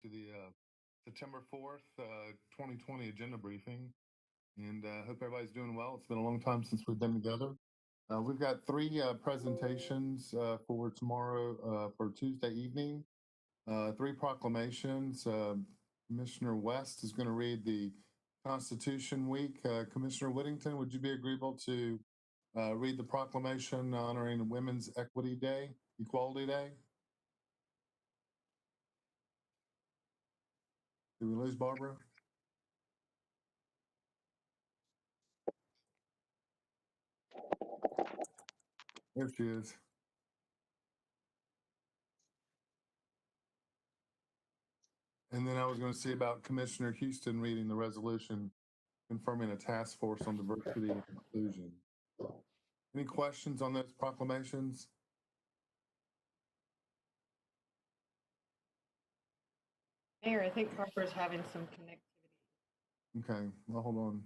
to the September 4th, 2020 agenda briefing. And hope everybody's doing well. It's been a long time since we've been together. We've got three presentations for tomorrow, for Tuesday evening, three proclamations. Commissioner West is going to read the Constitution Week. Commissioner Whittington, would you be agreeable to read the proclamation honoring Women's Equality Day? Did we lose Barbara? There she is. And then I was going to see about Commissioner Houston reading the resolution confirming a task force on diversity and inclusion. Any questions on those proclamations? Mayor, I think Harper's having some connectivity. Okay, well, hold on.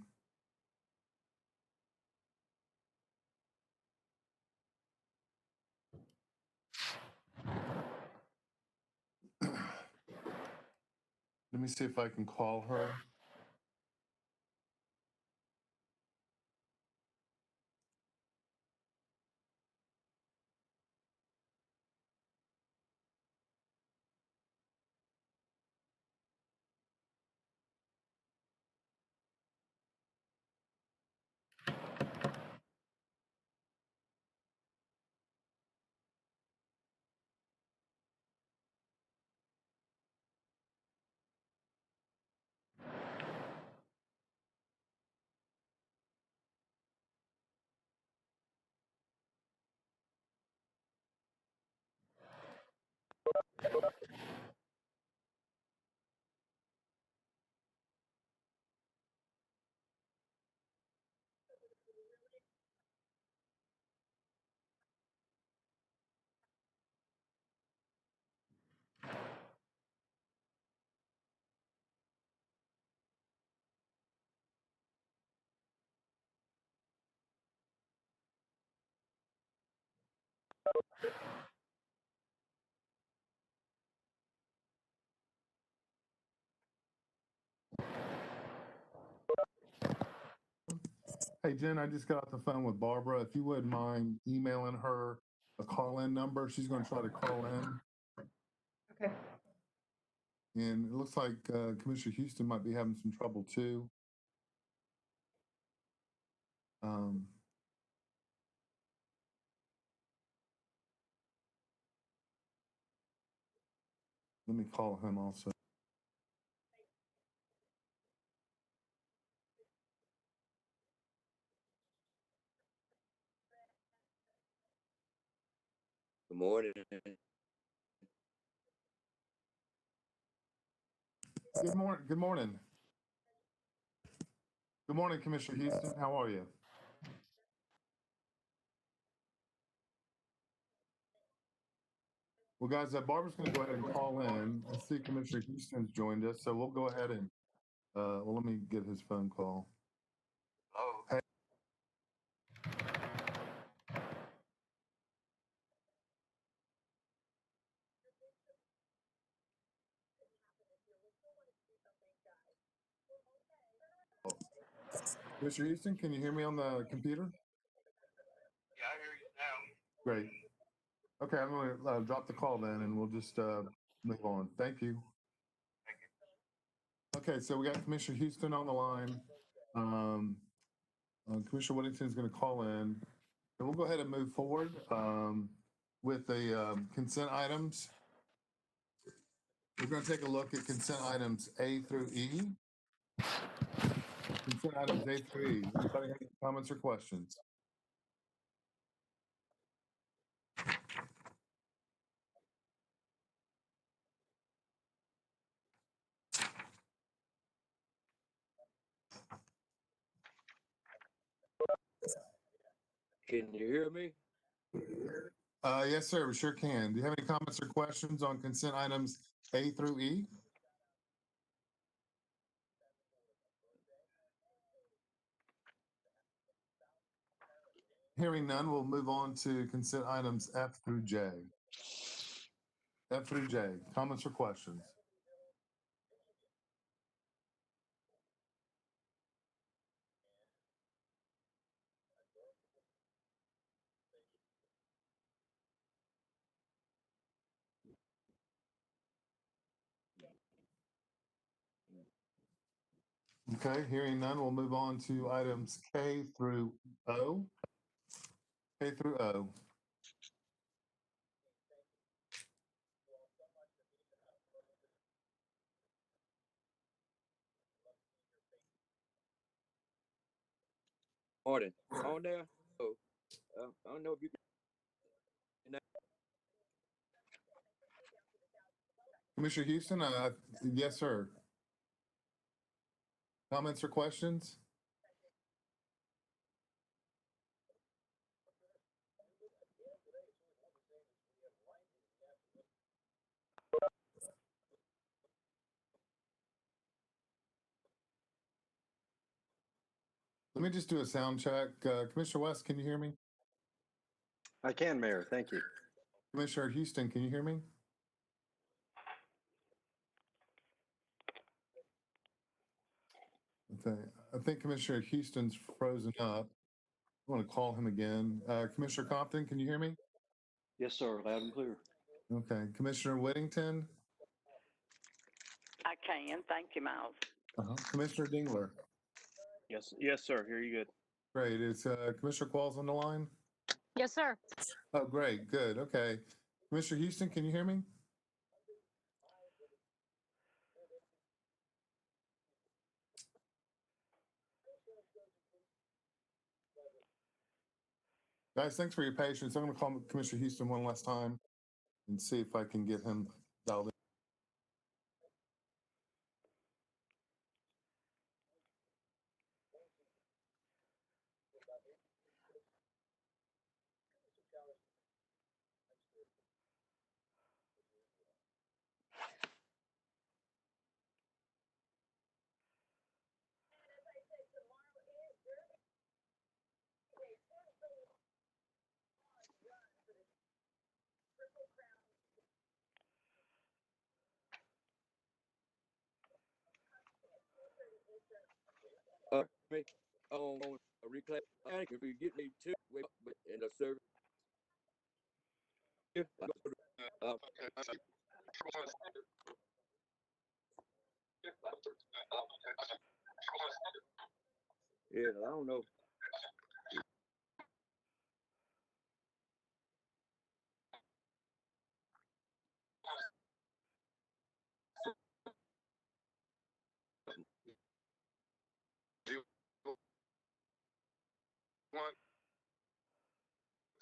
Let me see if I can call her. Hey, Jen, I just got off the phone with Barbara. If you wouldn't mind emailing her a call-in number, she's going to try to call in. Okay. And it looks like Commissioner Houston might be having some trouble too. Let me call him also. Good morning. Good morning. Good morning. Good morning, Commissioner Houston. How are you? Well, guys, Barbara's going to go ahead and call in. I see Commissioner Houston's joined us, so we'll go ahead and, well, let me get his phone call. Oh. Hey. Mr. Houston, can you hear me on the computer? Yeah, I hear you now. Great. Okay, I'm going to drop the call then, and we'll just move on. Thank you. Thank you. Okay, so we got Commissioner Houston on the line. Commissioner Whittington is going to call in. And we'll go ahead and move forward with the consent items. We're going to take a look at consent items A through E. Consent items A through E. Anybody have any comments or questions? Can you hear me? Yes, sir, we sure can. Do you have any comments or questions on consent items A through E? Hearing none, we'll move on to consent items F through J. F through J. Comments or questions? Okay, hearing none, we'll move on to items K through O. K through O. Morning. On there? Oh, I don't know if you can. Commissioner Houston, yes, sir. Comments or questions? Let me just do a sound check. Commissioner West, can you hear me? I can, Mayor. Thank you. Commissioner Houston, can you hear me? Okay, I think Commissioner Houston's frozen up. I want to call him again. Commissioner Compton, can you hear me? Yes, sir. Loud and clear. Okay, Commissioner Whittington, I can. Thank you, Miles. Commissioner Dingler. Yes, sir. Hear you good. Great. Is Commissioner Qualls on the line? Yes, sir. Oh, great. Good. Okay. Commissioner Houston, can you hear me? Guys, thanks for your patience. I'm going to call Commissioner Houston one last time and see if I can get him dialed in. Me on a replay. If you get me to wait in the service. Uh, yeah, I don't know.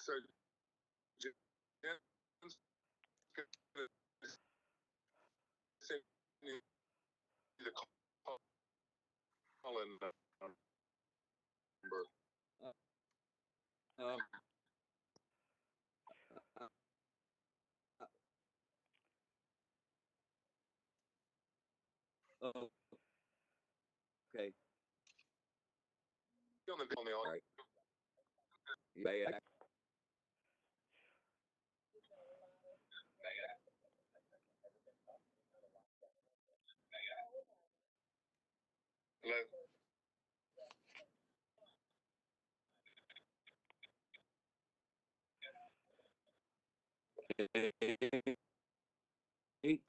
So, Jim's gonna send you the call-in number. Um, uh, oh, okay. On the All right. Yeah. Hello. Eight.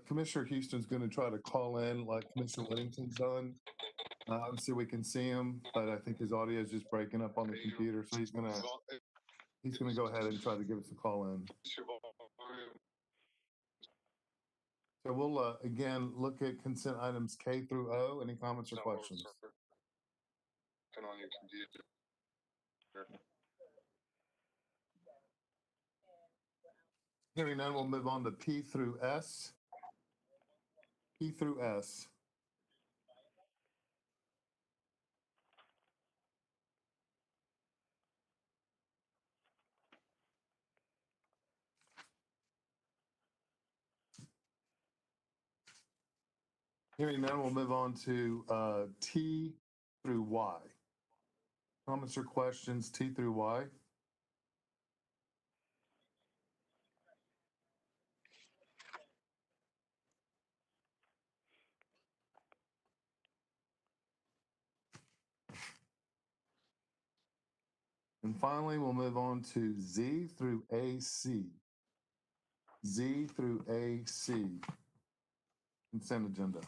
Commissioner Houston's going to try to call in like Commissioner Whittington's done. Obviously, we can see him, but I think his audio is just breaking up on the computer, so he's gonna go ahead and try to give us a call in. So we'll again look at consent items K through O. Any comments or questions? Turn on your computer. Hearing none, we'll move on to P through S. P through S. Hearing none, we'll move on to T through Y. Comments or questions T through Y? And finally, we'll move on to Z through AC. Z through AC. Consent agenda.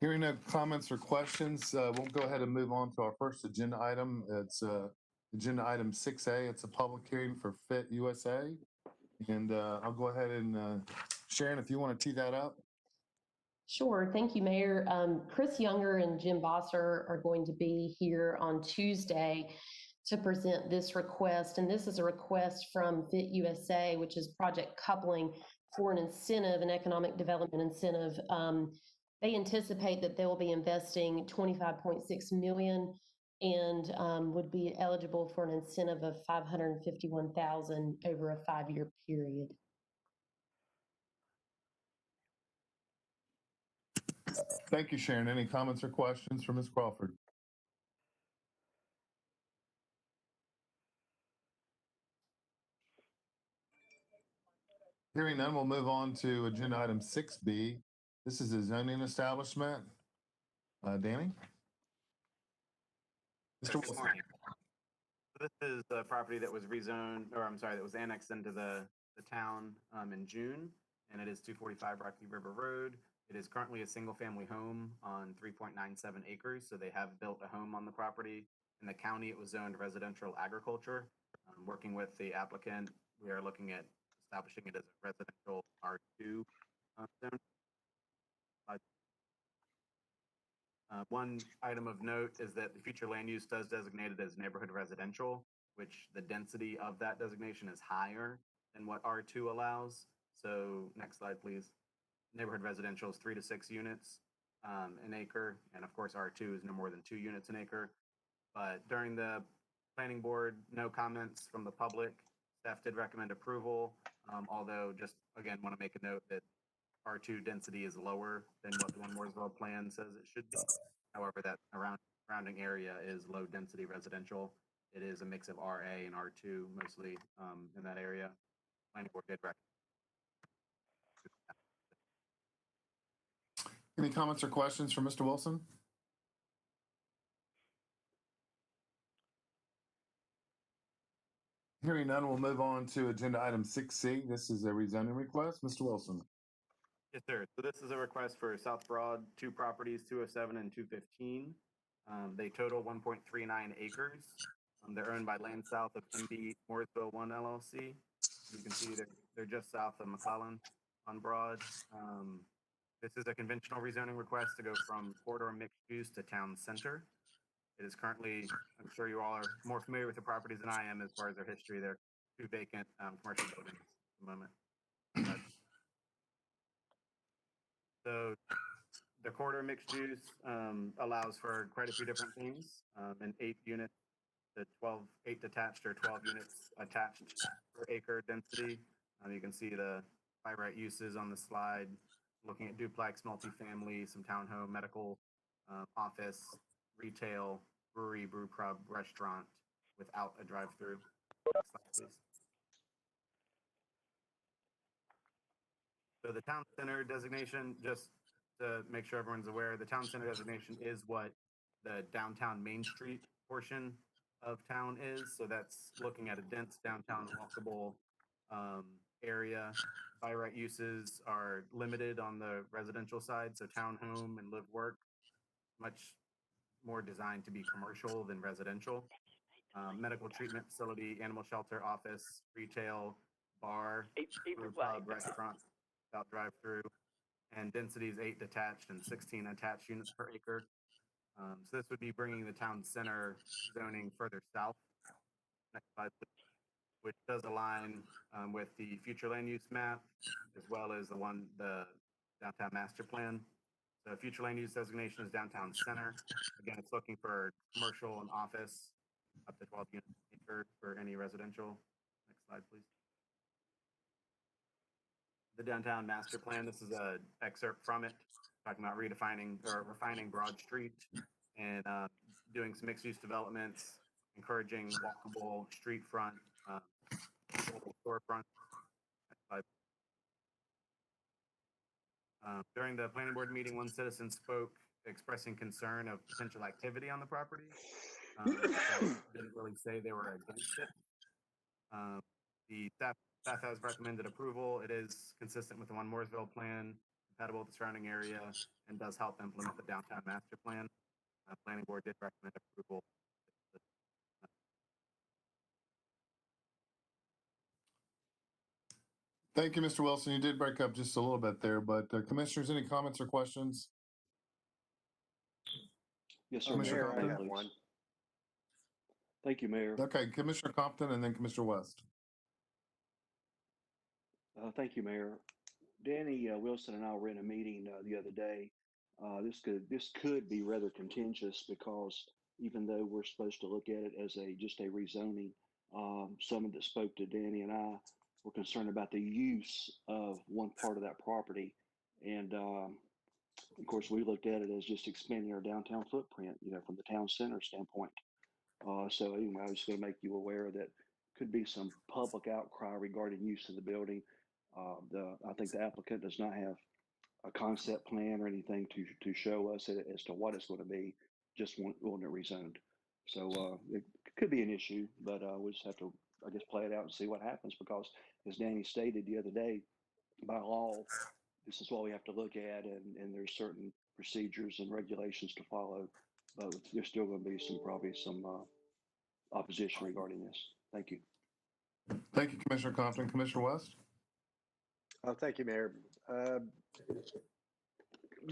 Hearing no comments or questions, we'll go ahead and move on to our first agenda item. It's agenda item 6A. It's a public hearing for Fit USA. And I'll go ahead and Sharon, if you want to tee that up. Sure. Thank you, Mayor. Chris Younger and Jim Bosser are going to be here on Tuesday to present this request. And this is a request from Fit USA, which is Project Coupling, for an incentive, an economic development incentive. They anticipate that they will be investing $25.6 million and would be eligible for an incentive of $551,000 over a 5-year period. Thank you, Sharon. Any comments or questions for Ms. Crawford? Hearing none, we'll move on to agenda item 6B. This is a zoning establishment. Danny? Mr. Good Wilson. morning. This is a property that was rezoned, or I'm sorry, that was annexed into the town in June, and it is 245 Rocky River Road. It is currently a single-family home on 3.97 acres, so they have built a home on the property. In the county, it was zoned residential agriculture. Working with the applicant, we are looking at establishing it as a residential R2 zone. One item of note is that the future land use does designate it as neighborhood residential, which the density of that designation is higher than what R2 allows. So next slide, please. Neighborhood residential is 3 to 6 units an acre. And of course, R2 is no more than 2 units an acre. But during the planning board, no comments from the public. Staff did recommend approval, although just again, want to make a note that R2 density is lower than what the Mooresville plan says it should be. However, that surrounding area is low density residential. It is a mix of RA and R2 mostly in that area. Planning board did recommend. Any comments or questions for Mr. Wilson? Hearing none, we'll move on to agenda item 6C. This is a rezoning request. Mr. Wilson. Yes, sir. So this is a request for South Broad, 2 properties, 207 and 215. They total 1.39 acres. They're owned by Land South of MB Mooresville 1 LLC. You can see they're just south of McClellan on Broad. This is a conventional rezoning request to go from corridor mixed use to town center. It is currently, I'm sure you all are more familiar with the properties than I am as far as their history. They're 2 vacant commercial buildings at the moment. So the corridor mixed use allows for quite a few different things. An 8 unit to 8 detached or 12 units attached per acre density. You can see the by right uses on the slide, looking at duplex, multifamily, some townhome, medical, office, retail, brewery, brew pub, restaurant without a drive-through. Next slide, please. So the town center designation, just to make sure everyone's aware, the town center designation is what the downtown Main Street portion of town is. So that's looking at a dense downtown walkable area. By right uses are limited on the residential side. So townhome and live work, much more designed to be commercial than residential. Medical treatment facility, animal shelter, office, retail, bar, brew pub, restaurant, without drive-through, and density is 8 detached and 16 attached units per acre. So this would be bringing the town center zoning further south. Next slide, please. Which does align with the future land use map, as well as the downtown master plan. The future land use designation is downtown center. Again, it's looking for commercial and office up to 12 units for any residential. Next slide, please. The downtown master plan, this is a excerpt from it, talking about redefining or refining Broad Street and doing some mixed use developments, encouraging walkable street front, storefront. Next slide. During the planning board meeting, one citizen spoke expressing concern of potential activity on the property. Didn't really say they were against it. The staff has recommended approval. It is consistent with the One Mooresville plan, compatible with the surrounding area, and does help implement the downtown master plan. Planning board did recommend approval. Thank you, Mr. Wilson. You did break up just a little bit there, but commissioners, any comments or questions? Yes, sir. Commissioner Mayor, I Compton? have one. Thank you, Mayor. Okay, Commissioner Compton and then Commissioner West. Thank you, Mayor. Danny Wilson and I were in a meeting the other day. This could be rather contentious because even though we're supposed to look at it as just a rezoning, someone that spoke to Danny and I were concerned about the use of one part of that property, and of course we looked at it as just expanding our downtown footprint, from the town center standpoint. So anyway, I was going to make you aware that could be some public outcry regarding use of the building. I think the applicant does not have a concept plan or anything to show us as to what it's going to be, just wanting it rezoned. So it could be an issue, but we'll just have to, I guess, play it out and see what happens, because as Danny stated the other day, by law, this is what we have to look at, and there's certain procedures and regulations to follow, but there's still going to be probably some opposition regarding this. Thank you. Thank you, Commissioner Compton. Commissioner West? Thank you, Mayor.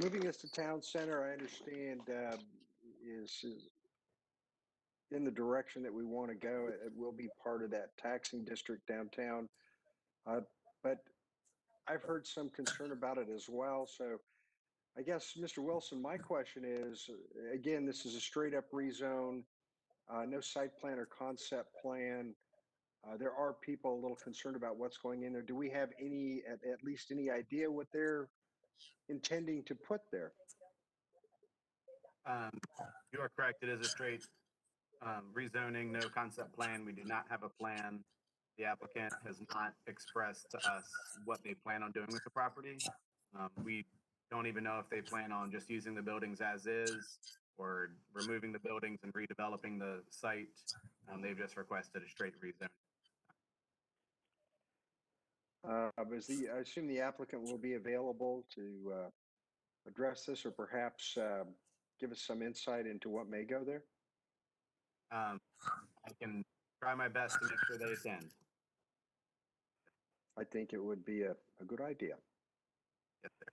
Moving this to town center, I understand is in the direction that we want to go. It will be part of that taxing district downtown. But I've heard some concern about it as well. So I guess, Mr. Wilson, my question is, again, this is a straight up rezone, no site plan or concept plan. There are people a little concerned about what's going in there. Do we have at least any idea what they're intending to put there? You are correct. It is a straight rezoning, no concept plan. We do not have a plan. The applicant has not expressed to us what they plan on doing with the property. We don't even know if they plan on just using the buildings as is or removing the buildings and redeveloping the site. They've just requested a straight rezone. I assume the applicant will be available to address this, or perhaps give us some insight into what may go there? I can try my best to make sure they attend. I think it would be a good idea. Yes, sir.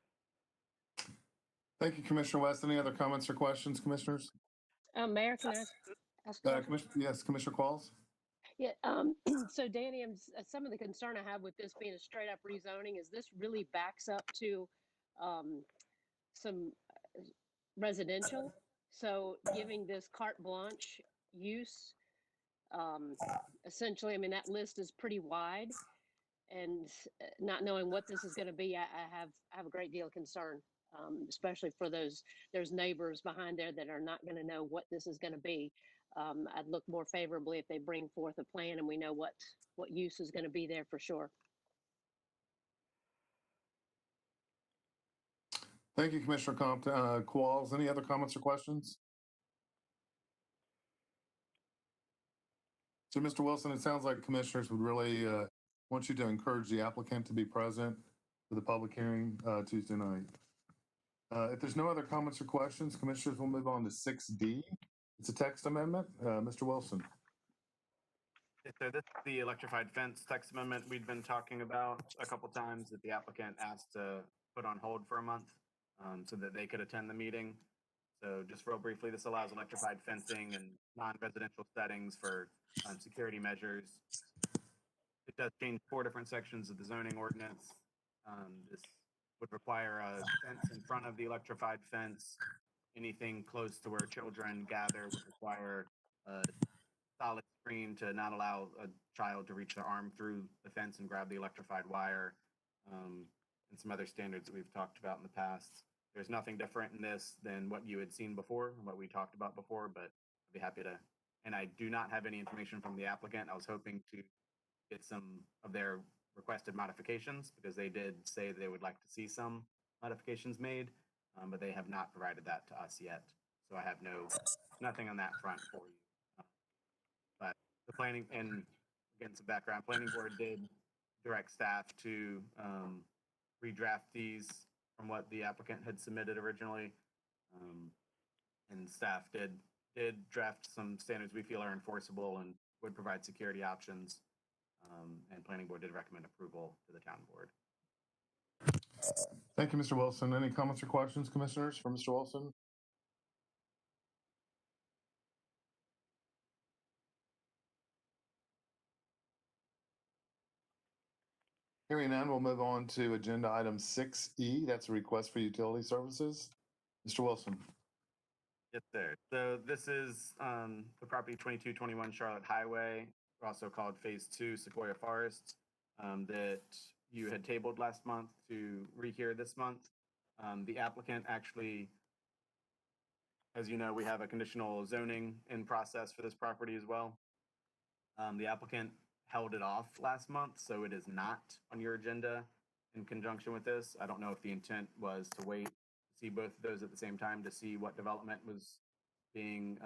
Thank you, Commissioner West. Any other comments or questions, commissioners? Mayor, can I ask a question? Yes, Commissioner Qualls? Yeah, so Danny, some of the concern I have with this being a straight up rezoning is this really backs up to some residential. So giving this carte blanche use, essentially, I mean, that list is pretty wide, and not knowing what this is going to be, I have a great deal of concern, especially for there's neighbors behind there that are not going to know what this is going to be. I'd look more favorably if they bring forth a plan and we know what use is going to be there for sure. Thank you, Commissioner Compton. Qualls, any other comments or questions? So, Mr. Wilson, it sounds like commissioners would really want you to encourage the applicant to be present for the public hearing Tuesday night. If there's no other comments or questions, commissioners will move on to 6D. It's a text amendment. Mr. Wilson. So this is the electrified fence text amendment we've been talking about a couple times that the applicant asked to put on hold for a month so that they could attend the meeting. So just real briefly, this allows electrified fencing in non-residential settings for security measures. It does change 4 different sections of the zoning ordinance. This would require a fence in front of the electrified fence. Anything close to where children gather would require a solid screen to not allow a child to reach their arm through the fence and grab the electrified wire, and some other standards that we've talked about in the past. There's nothing different in this than what you had seen before and what we talked about before, but I'd be happy to. And I do not have any information from the applicant. I was hoping to get some of their requested modifications because they did say they would like to see some modifications made, but they have not provided that to us yet. So I have nothing on that front for you. But the planning, and again, some background, planning board did direct staff to redraft these from what the applicant had submitted originally. And staff did draft some standards we feel are enforceable and would provide security options. And planning board did recommend approval to the town board. Thank you, Mr. Wilson. Any comments or questions, commissioners, for Mr. Wilson? Hearing none, we'll move on to agenda item 6E. That's a request for utility services. Mr. Wilson. Yes, sir. So this is the property 2221 Charlotte Highway, also called Phase 2 Sequoia Forest, that you had tabled last month to rehear this month. The applicant actually, as you know, we have a conditional zoning in process for this property as well. The applicant held it off last month, so it is not on your agenda in conjunction with this. I don't know if the intent was to wait, see both of those at the same time to see what development was being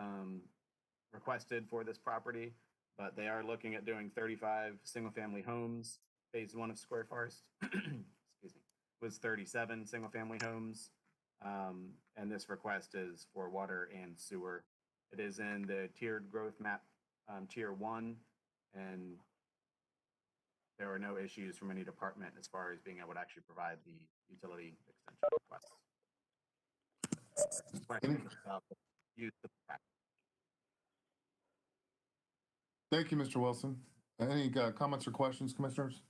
requested for this property, but they are looking at doing 35 single-family homes. Phase 1 of Sequoia Forest, excuse me, was 37 single-family homes, and this request is for water and sewer. It is in the tiered growth map, Tier 1, and there are no issues from any department as far as being able to actually provide the utility extension requests. Use the Thank you, Mr. Wilson. Any comments or questions, commissioners?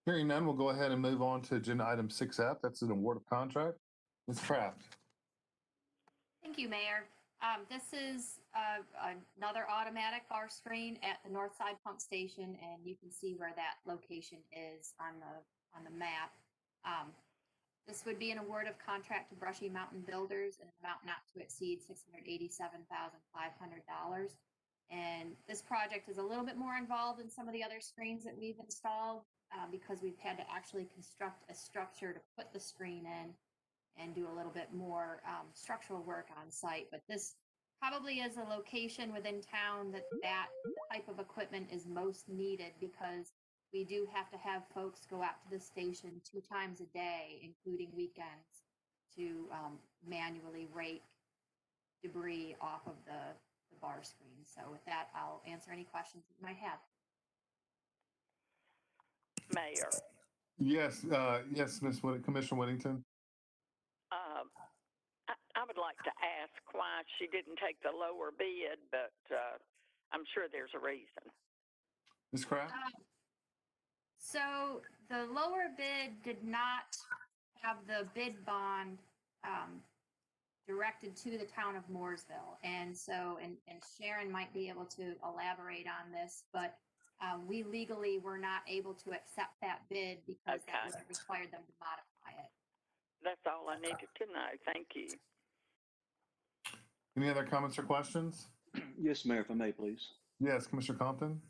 Hearing none, we'll go ahead and move on to agenda item 6F. That's an award of contract. Ms. Kraft. Thank you, Mayor. This is another automatic bar screen at the north side pump station, and you can see where that location is on the map. This would be an award of contract to Brushy Mountain Builders in an amount not to exceed $687,500. And this project is a little bit more involved than some of the other screens that we've installed because we've had to actually construct a structure to put the screen in and do a little bit more structural work on site. But this probably is a location within town that type of equipment is most needed because we do have to have folks go out to the station 2 times a day, including weekends, to manually rake debris off of the bar screen. So with that, I'll answer any questions that you might have. Mayor. Yes, yes, Commissioner Whittington. I would like to ask why she didn't take the lower bid, but I'm sure there's a reason. Ms. Kraft? So the lower bid did not have the bid bond directed to the town of Mooresville. And so, and Sharon might be able to elaborate on this, but we legally were not able to accept that bid because that would have required them to modify it. That's all I needed to know. Thank you. Any other comments or questions? Yes, Mayor, if I may, please. Yes, Commissioner Compton.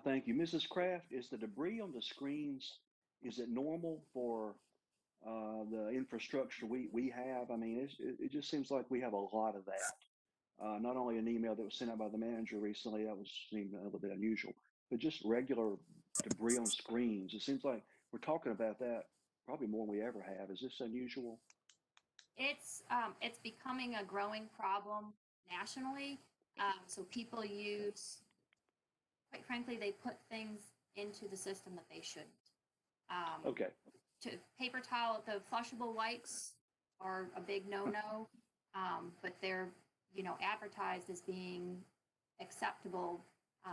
Thank you. Mrs. Kraft, is the debris on the screens, is it normal for the infrastructure we have? I mean, it just seems like we have a lot of that. Not only an email that was sent out by the manager recently, that seemed a little bit unusual, but just regular debris on screens. It seems like we're talking about that probably more than we ever have. Is this unusual? It's becoming a growing problem nationally. So people use, quite frankly, they put things into the system that they shouldn't. Okay. To paper towel, the flushable wipes are a big no-no, but they're advertised as being acceptable.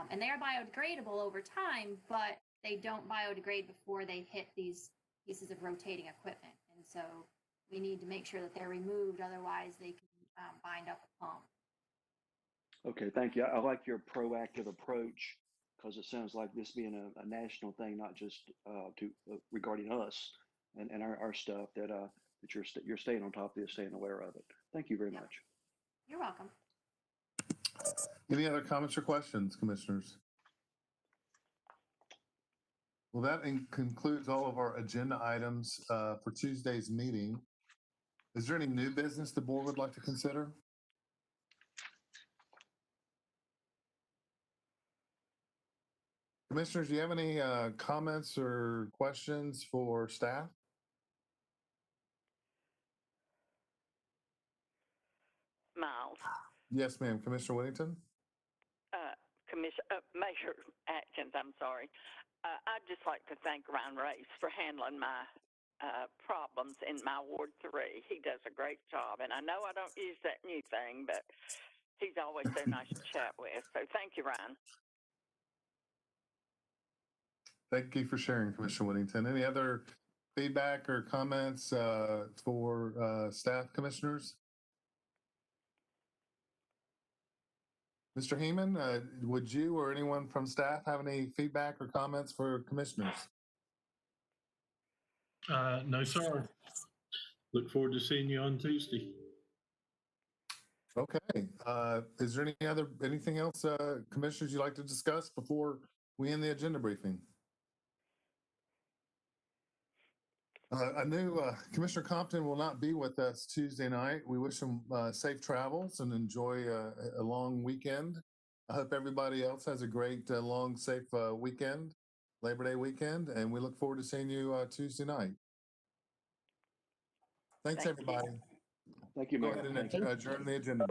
And they are biodegradable over time, but they don't biodegrade before they hit these pieces of rotating equipment. And so we need to make sure that they're removed, otherwise they can bind up a pump. Okay, thank you. I like your proactive approach because it sounds like this being a national thing, not just regarding us and our stuff, that you're staying on top of this, staying aware of it. Thank you very much. You're welcome. Any other comments or questions, commissioners? Well, that concludes all of our agenda items for Tuesday's meeting. Is there any new business the board would like to consider? Commissioners, do you have any comments or questions for staff? Miles. Yes, ma'am. Commissioner Whittington? Mayor Atkins, I'm sorry. I'd just like to thank Ryan Race for handling my problems in my Ward 3. He does a great job. And I know I don't use that new thing, but he's always so nice to chat with. So thank you, Ryan. Thank you for sharing, Commissioner Whittington. Any other feedback or comments for staff, commissioners? Mr. Heeman, would you or anyone from staff have any feedback or comments for commissioners? No, sir. Look forward to seeing you on Tuesday. Okay. Is there anything else, commissioners, you'd like to discuss before we end the agenda briefing? I knew Commissioner Compton will not be with us Tuesday night. We wish him safe travels and enjoy a long weekend. I hope everybody else has a great, long, safe weekend, Labor Day weekend, and we look forward to seeing you Tuesday night. Thanks, everybody. Thank you, Go Mayor. ahead and adjourn the agenda.